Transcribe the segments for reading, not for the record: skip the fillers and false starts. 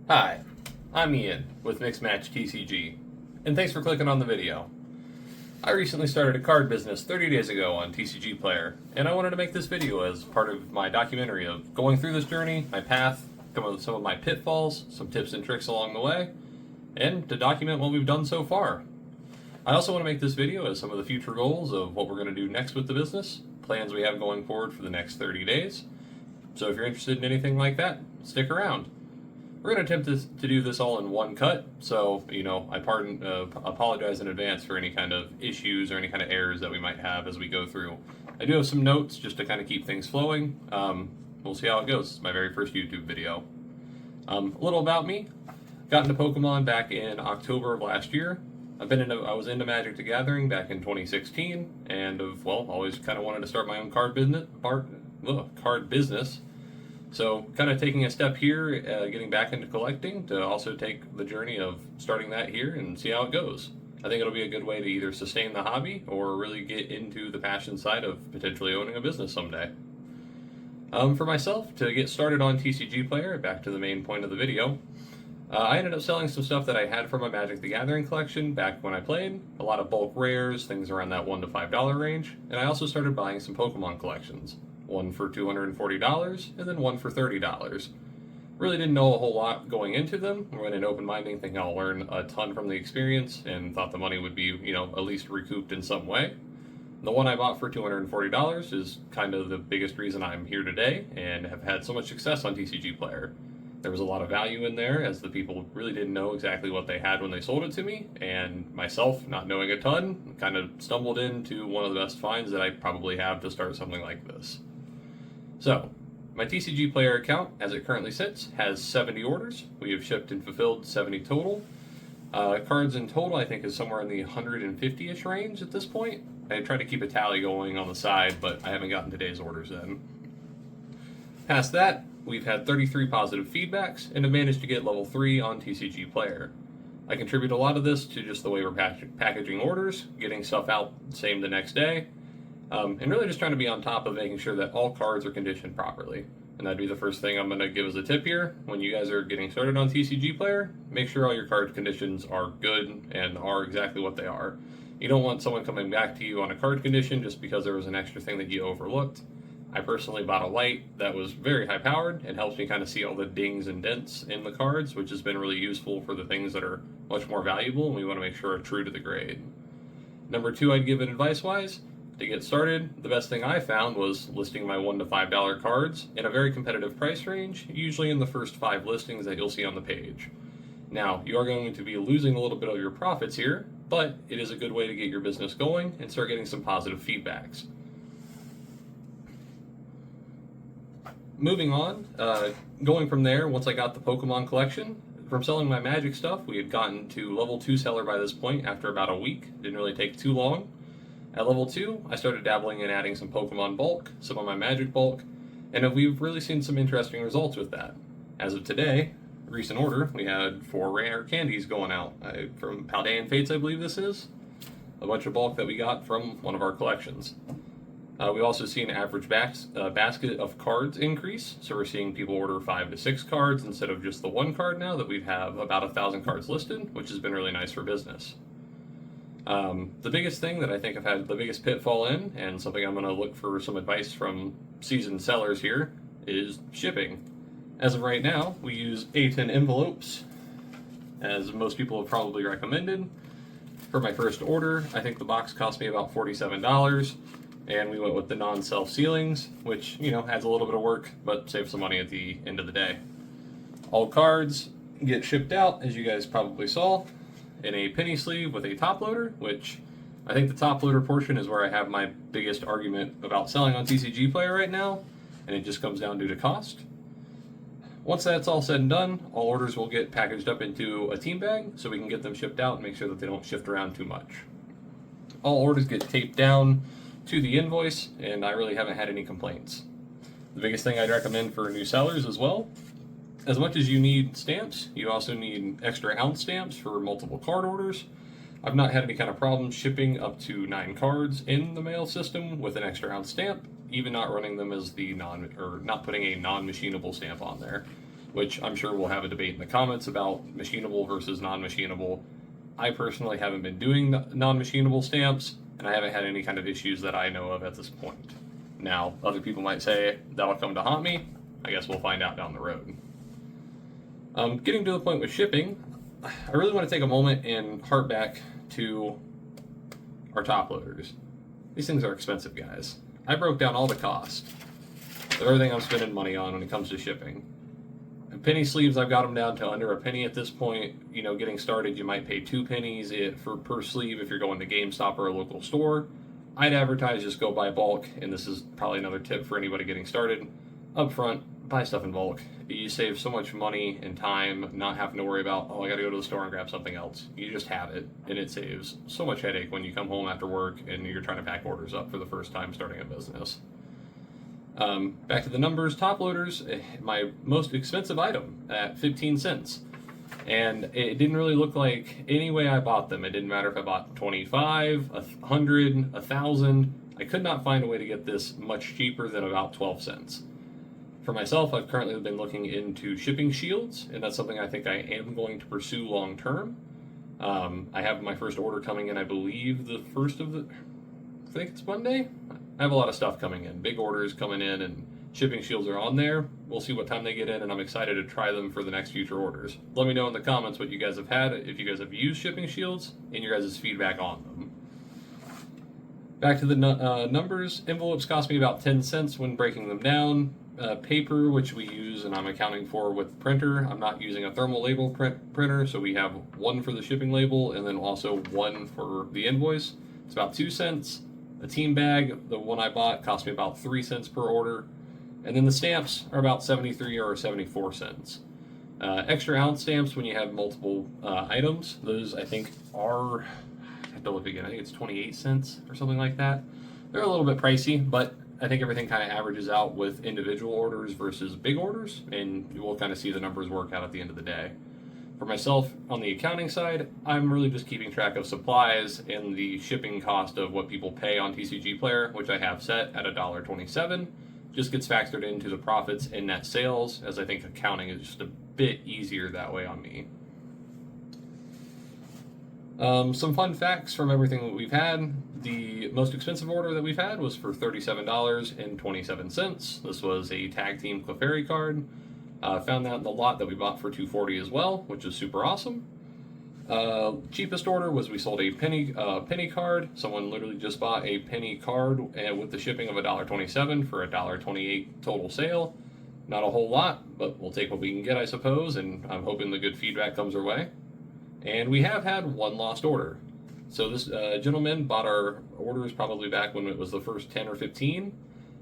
Hi, I'm Ian with Mixed Match TCG, and thanks for clicking on the video. I recently started a card business 30 days ago on TCGPlayer, and I wanted to make this video as part of my documentary of going through this journey, my path, come up with some of my pitfalls, some tips and tricks along the way, and to document what we've done so far. I also want to make this video as some of the future goals of what we're going to do next with the business, plans we have going forward for the next 30 days. So if you're interested in anything like that, stick around. We're going to attempt to do this all in one cut, so, I apologize in advance for any kind of issues or any kind of errors that we might have as we go through. I do have some notes just to kind of keep things flowing. We'll see how it goes. It's my very first YouTube video. A little about me. Got into Pokemon back in October of last year. I was into Magic the Gathering back in 2016, and always kind of wanted to start my own card business. So kind of taking a step here, getting back into collecting to also take the journey of starting that here and see how it goes. I think it'll be a good way to either sustain the hobby or really get into the passion side of potentially owning a business someday. For myself, to get started on TCGPlayer, back to the main point of the video, I ended up selling some stuff that I had from my Magic the Gathering collection back when I played, a lot of bulk rares, things around that $1 to $5 range, and I also started buying some Pokemon collections. One for $240 and then one for $30. Really didn't know a whole lot going into them. Went in open-minded, thinking I'll learn a ton from the experience, and thought the money would be, at least recouped in some way. The one I bought for $240 is kind of the biggest reason I'm here today and have had so much success on TCGPlayer. There was a lot of value in there, as the people really didn't know exactly what they had when they sold it to me, and myself, not knowing a ton, kind of stumbled into one of the best finds that I probably have to start something like this. So, my TCGPlayer account, as it currently sits, has 70 orders. We have shipped and fulfilled 70 total. Cards in total, I think, is somewhere in the 150-ish range at this point. I tried to keep a tally going on the side, but I haven't gotten today's orders in. Past that, we've had 33 positive feedbacks and have managed to get level 3 on TCGPlayer. I contribute a lot of this to just the way we're packaging orders, getting stuff out same the next day, and really just trying to be on top of making sure that all cards are conditioned properly. And that'd be the first thing I'm going to give as a tip here. When you guys are getting started on TCGPlayer, make sure all your card conditions are good and are exactly what they are. You don't want someone coming back to you on a card condition just because there was an extra thing that you overlooked. I personally bought a light that was very high powered and helps me kind of see all the dings and dents in the cards, which has been really useful for the things that are much more valuable and we want to make sure are true to the grade. Number 2 I'd give it advice-wise. To get started, the best thing I found was listing my $1 to $5 cards in a very competitive price range, usually in the first 5 listings that you'll see on the page. Now, you are going to be losing a little bit of your profits here, but it is a good way to get your business going and start getting some positive feedbacks. Moving on, going from there, once I got the Pokemon collection, from selling my Magic stuff, we had gotten to level 2 seller by this point after about a week. Didn't really take too long. At level 2, I started dabbling in adding some Pokemon bulk, some of my Magic bulk, and we've really seen some interesting results with that. As of today, recent order, we had 4 rare candies going out from Paldean Fates, I believe this is. A bunch of bulk that we got from one of our collections. We've also seen average basket of cards increase, so we're seeing people order 5 to 6 cards instead of just the 1 card now that we have about 1,000 cards listed, which has been really nice for business. The biggest thing that I think I've had the biggest pitfall in, and something I'm going to look for some advice from seasoned sellers here, is shipping. As of right now, we use A10 envelopes, as most people have probably recommended. For my first order, I think the box cost me about $47, and we went with the non-self sealings, which, adds a little bit of work, but saves some money at the end of the day. All cards get shipped out, as you guys probably saw, in a penny sleeve with a top loader, which I think the top loader portion is where I have my biggest argument about selling on TCGPlayer right now, and it just comes down due to cost. Once that's all said and done, all orders will get packaged up into a team bag so we can get them shipped out and make sure that they don't shift around too much. All orders get taped down to the invoice, and I really haven't had any complaints. The biggest thing I'd recommend for new sellers as well, as much as you need stamps, you also need extra ounce stamps for multiple card orders. I've not had any kind of problem shipping up to 9 cards in the mail system with an extra ounce stamp, even not running them as not putting a non-machinable stamp on there. which I'm sure we'll have a debate in the comments about machinable versus non-machinable. I personally haven't been doing non-machinable stamps, and I haven't had any kind of issues that I know of at this point. Now, other people might say that'll come to haunt me. I guess we'll find out down the road. Getting to the point with shipping, I really want to take a moment and harp back to our top loaders. These things are expensive, guys. I broke down all the cost of everything I'm spending money on when it comes to shipping. And penny sleeves, I've got them down to under a penny at this point. You know, getting started, you might pay 2 pennies per sleeve if you're going to GameStop or a local store. I'd advertise just go buy bulk, and this is probably another tip for anybody getting started. Up front, buy stuff in bulk. You save so much money and time not having to worry about, oh, I gotta go to the store and grab something else. You just have it, and it saves so much headache when you come home after work and you're trying to pack orders up for the first time starting a business. Back to the numbers, top loaders, my most expensive item at 15 cents. And it didn't really look like any way I bought them. It didn't matter if I bought 25, 100, 1,000. I could not find a way to get this much cheaper than about 12 cents. For myself, I've currently been looking into shipping shields, and that's something I think I am going to pursue long term. I have my first order coming in, I believe, I think it's Monday? I have a lot of stuff coming in. Big orders coming in, and shipping shields are on there. We'll see what time they get in, and I'm excited to try them for the next future orders. Let me know in the comments what you guys have had, if you guys have used shipping shields, and your guys' feedback on them. Back to the numbers. Envelopes cost me about 10 cents when breaking them down. Paper, which we use and I'm accounting for with printer. I'm not using a thermal label printer, so we have one for the shipping label and then also one for the invoice. It's about 2 cents. A team bag, the one I bought, cost me about 3 cents per order. And then the stamps are about 73 or 74 cents. Extra ounce stamps, when you have multiple items, those I think are, I have to look again, I think it's 28 cents or something like that. They're a little bit pricey, but I think everything kind of averages out with individual orders versus big orders, and we'll kind of see the numbers work out at the end of the day. For myself, on the accounting side, I'm really just keeping track of supplies and the shipping cost of what people pay on TCGPlayer, which I have set at $1.27. Just gets factored into the profits and net sales, as I think accounting is just a bit easier that way on me. Some fun facts from everything that we've had. The most expensive order that we've had was for $37.27. This was a tag team Clefairy card. Found that in the lot that we bought for $2.40 as well, which is super awesome. Cheapest order was we sold a penny card. Someone literally just bought a penny card with the shipping of $1.27 for a $1.28 total sale. Not a whole lot, but we'll take what we can get, I suppose, and I'm hoping the good feedback comes our way. And we have had one lost order. So this gentleman bought our orders probably back when it was the first 10 or 15.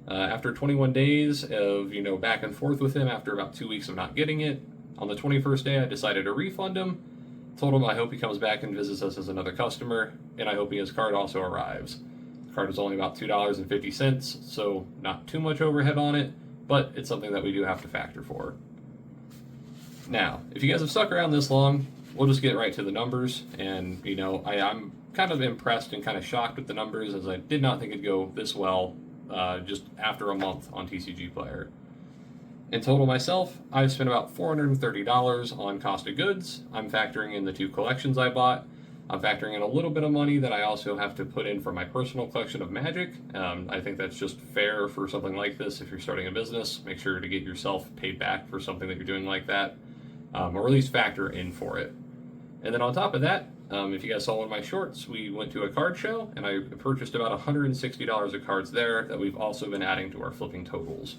After 21 days of, back and forth with him, after about 2 weeks of not getting it, on the 21st day I decided to refund him. Told him I hope he comes back and visits us as another customer, and I hope his card also arrives. The card was only about $2.50, so not too much overhead on it, but it's something that we do have to factor for. Now, if you guys have stuck around this long, we'll just get right to the numbers, and I'm kind of impressed and kind of shocked with the numbers, as I did not think it'd go this well just after a month on TCGPlayer. In total myself, I've spent about $430 on cost of goods. I'm factoring in the 2 collections I bought. I'm factoring in a little bit of money that I also have to put in for my personal collection of Magic. I think that's just fair for something like this. If you're starting a business, make sure to get yourself paid back for something that you're doing like that, or at least factor in for it. And then on top of that, if you guys saw one of my shorts, we went to a card show, and I purchased about $160 of cards there that we've also been adding to our flipping totals.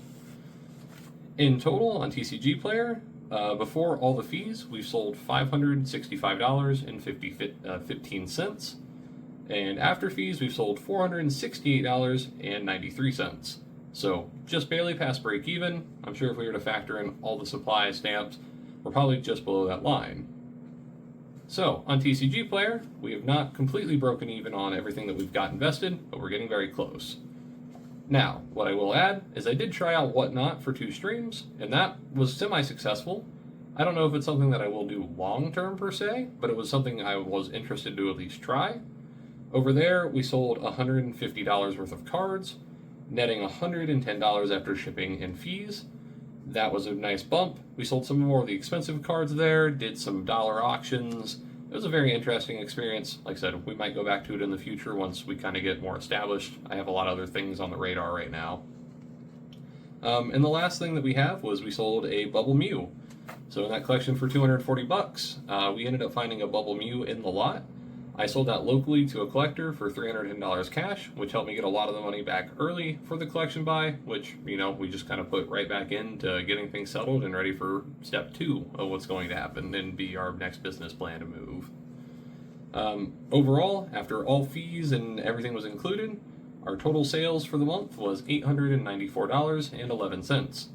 In total, on TCGPlayer, before all the fees, we've sold $565.15, and after fees, we've sold $468.93. So just barely past break even. I'm sure if we were to factor in all the supply stamps, we're probably just below that line. So, on TCGPlayer, we have not completely broken even on everything that we've got invested, but we're getting very close. Now, what I will add is I did try out Whatnot for 2 streams, and that was semi-successful. I don't know if it's something that I will do long-term per se, but it was something I was interested to at least try. Over there, we sold $150 worth of cards, netting $110 after shipping and fees. that was a nice bump. We sold some more of the expensive cards there, did some dollar auctions. It was a very interesting experience. Like I said, we might go back to it in the future once we kind of get more established. I have a lot of other things on the radar right now. And the last thing that we have was we sold a Bubble Mew. So in that collection for 240 bucks, we ended up finding a Bubble Mew in the lot. I sold that locally to a collector for $310 cash, which helped me get a lot of the money back early for the collection buy, which, we just kind of put right back into getting things settled and ready for step 2 of what's going to happen and be our next business plan to move. Overall, after all fees and everything was included, our total sales for the month was $894.11.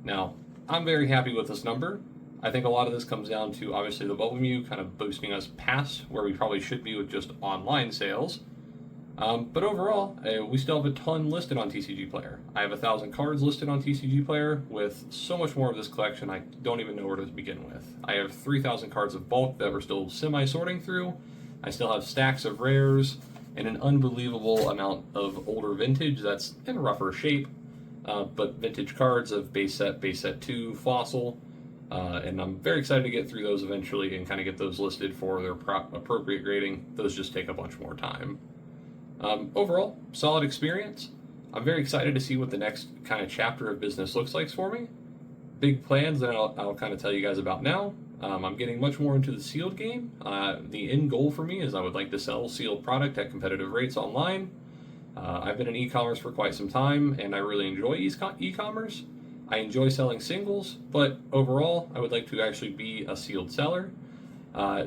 Now, I'm very happy with this number. I think a lot of this comes down to obviously the Bubble Mew kind of boosting us past where we probably should be with just online sales. But overall, we still have a ton listed on TCGPlayer. I have 1,000 cards listed on TCGPlayer with so much more of this collection I don't even know where to begin with. I have 3,000 cards of bulk that we're still semi-sorting through. I still have stacks of rares and an unbelievable amount of older vintage that's in rougher shape, but vintage cards of base set 2, fossil. And I'm very excited to get through those eventually and kind of get those listed for their appropriate grading. Those just take a bunch more time. Overall, solid experience. I'm very excited to see what the next kind of chapter of business looks like for me. Big plans that I'll kind of tell you guys about now. I'm getting much more into the sealed game. The end goal for me is I would like to sell sealed product at competitive rates online. I've been in e-commerce for quite some time, and I really enjoy e-commerce. I enjoy selling singles, but overall, I would like to actually be a sealed seller.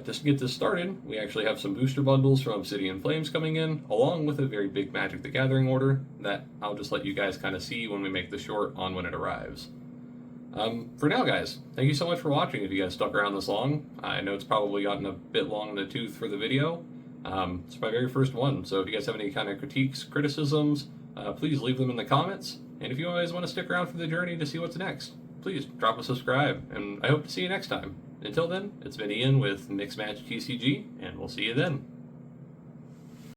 Just to get this started, we actually have some booster bundles from Obsidian Flames coming in, along with a very big Magic the Gathering order that I'll just let you guys kind of see when we make the short on when it arrives. For now, guys, thank you so much for watching if you guys stuck around this long. I know it's probably gotten a bit long in the tooth for the video. It's my very first one, so if you guys have any kind of critiques, criticisms, please leave them in the comments. And if you guys want to stick around for the journey to see what's next, please drop a subscribe, and I hope to see you next time. Until then, it's been Ian with Mix Match TCG, and we'll see you then.